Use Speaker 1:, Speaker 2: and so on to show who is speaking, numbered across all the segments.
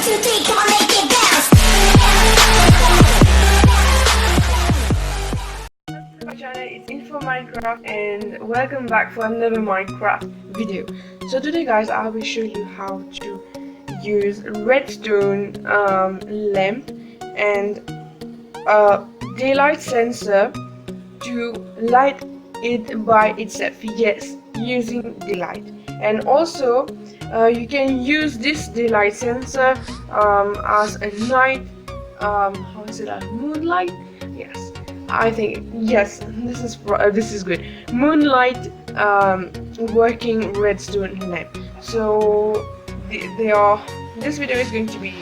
Speaker 1: 2, 3, come on, make it bounce.
Speaker 2: My channel is Info Minecraft and welcome back for another Minecraft video. So today guys I will show you how to use redstone lamp and a daylight sensor to light it by itself. Yes, using daylight. And also you can use this daylight sensor as a night how is it, a moonlight? Yes, I think yes, this is good. Moonlight working redstone lamp. So they are. This video is going to be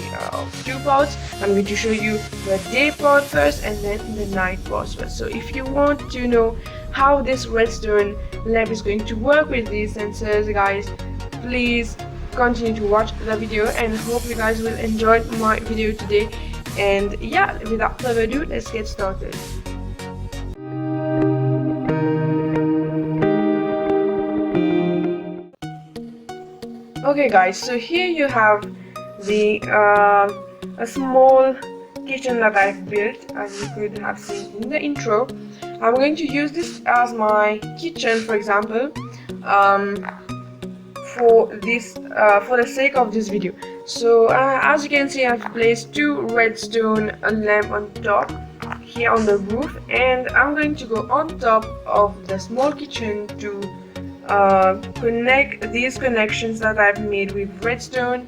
Speaker 2: two parts. I'm going to show you the day part first and then the night part first. So if you want to know how this redstone lamp is going to work with these sensors, guys, please continue to watch the video and hope you guys will enjoy my video today. And yeah, without further ado, let's get started. Okay guys, so here you have the a small kitchen that I've built, as you could have seen in the intro. I'm going to use this as my kitchen, for example, for the sake of this video. So as you can see, I've placed two redstone lamp on top here on the roof, and I'm going to go on top of the small kitchen to connect these connections that I've made with redstone.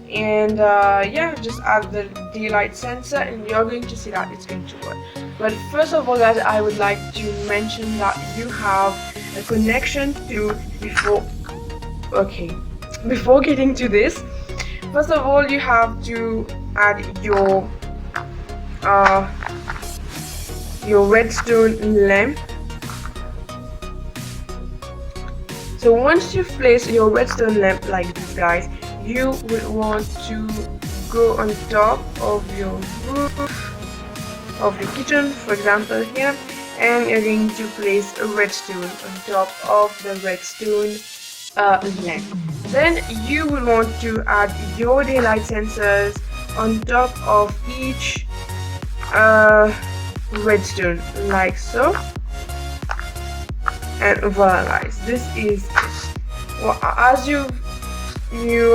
Speaker 2: And yeah, just add the daylight sensor and you're going to see that it's going to work. But first of all guys, I would like to mention that you have a connection to before getting to this, first of all you have to add your redstone lamp. So once you've placed your redstone lamp like this, guys, you will want to go on top of your roof of your kitchen, for example here, and you're going to place a redstone on top of the redstone lamp. Then you will want to add your daylight sensors on top of each redstone, like so. And voila guys, this is well, as you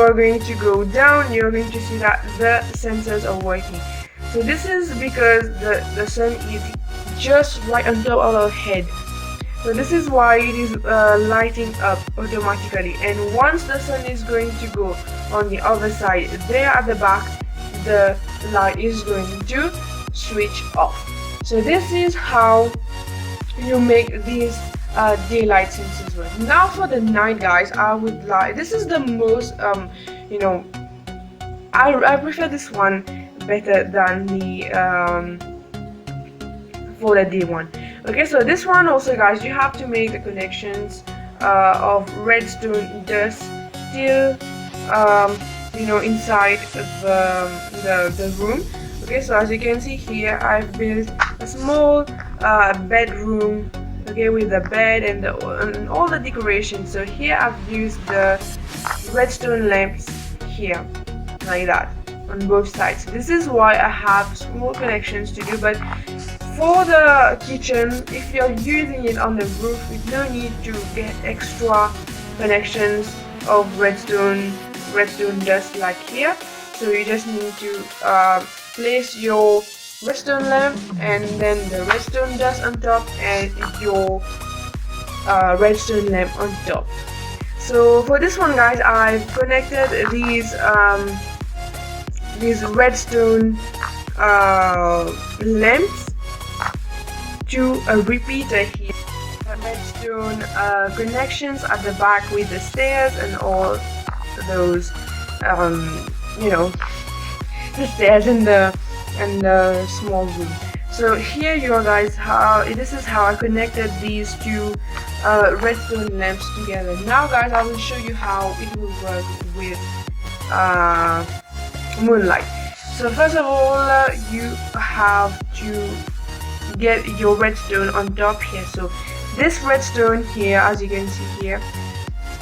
Speaker 2: are going to go down, you're going to see that the sensors are working. So this is because the sun is just right on top of our head, so this is why it is lighting up automatically. And once the sun is going to go on the other side there at the back, the light is going to switch off. So this is how you make these daylight sensors work. Now for the night, guys, I would like, this is the most you know, I prefer this one better than the for the day one. Okay, so this one also, guys, you have to make the connections of redstone dust still you know, inside the room. Okay, so as you can see here, I've built a small bedroom, okay, with the bed and all the decorations. So here I've used the redstone lamps here like that on both sides. This is why I have small connections to do. But for the kitchen, if you're using it on the roof, with no need to get extra connections of redstone dust like here. So you just need to place your redstone lamp and then the redstone dust on top and your redstone lamp on top. So for this one, guys, I've connected these redstone lamps to a repeater here. The redstone connections at the back with the stairs and all those you know, the stairs and the small room. So here you are, guys, this is how I connected these two redstone lamps together. Now guys, I will show you how it will work with moonlight. So first of all, you have to get your redstone on top here. So this redstone here, as you can see here,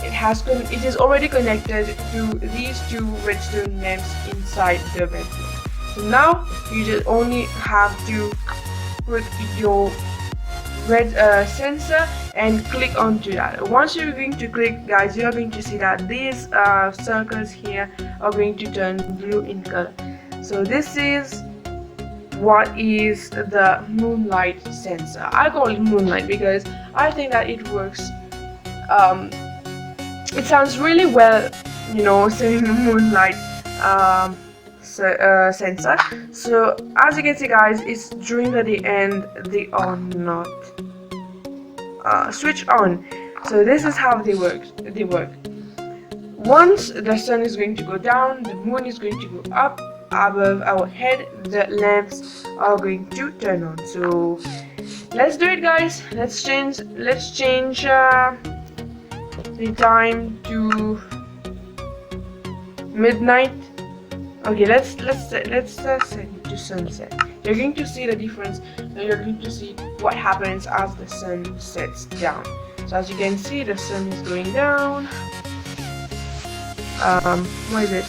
Speaker 2: it is already connected to these two redstone lamps inside the bedroom. So now you just only have to put your red sensor and click onto that. Once you're going to click, guys, you're going to see that these circles here are going to turn blue in color. So this is what is the moonlight sensor. I call it moonlight because I think that it works. It sounds really well, you know, saying moonlight sensor. So as you can see, guys, it's during the day and they are not switched on. So this is how they work. Once the sun is going to go down, the moon is going to go up above our head, the lamps are going to turn on. So let's do it, guys. Let's change the time to midnight. Okay, let's set it to sunset. You're going to see the difference, and you're going to see what happens as the sun sets down. So as you can see, the sun is going down. Where is it?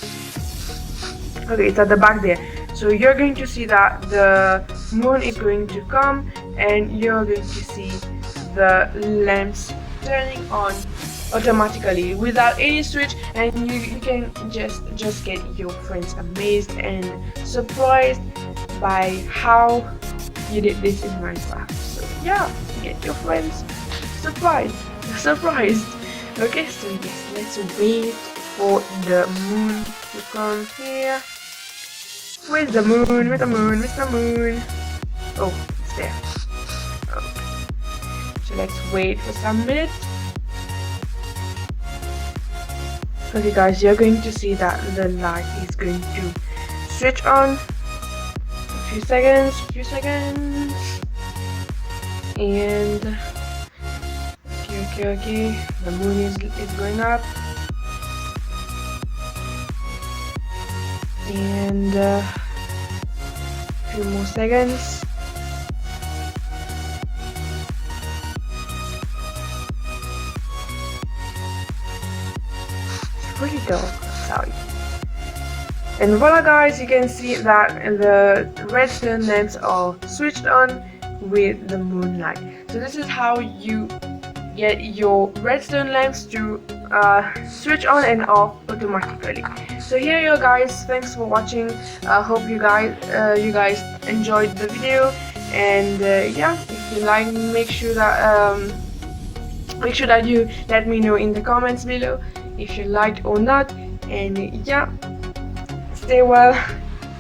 Speaker 2: Okay, it's at the back there. So you're going to see that the moon is going to come, and you're going to see the lamps turning on automatically without any switch, and you can just get your friends amazed and surprised by how you did this in Minecraft. So yeah, get your friends surprised. Okay, so yes, let's wait for the moon to come here. Where's the moon? Where's the moon? Where's the moon? Oh, it's there. Okay. So let's wait for some minutes. Okay, guys, you're going to see that the light is going to switch on. A few seconds, and okay. The moon is going up, and a few more seconds. Pretty dark outside. And voila, guys, you can see that the redstone lamps are switched on with the moonlight. So this is how you get your redstone lamps to switch on and off automatically. So here you go, guys. Thanks for watching. I hope you guys enjoyed the video, and yeah, if you like, make sure that you let me know in the comments below if you liked or not. And yeah, stay well,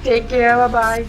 Speaker 2: take care, bye bye.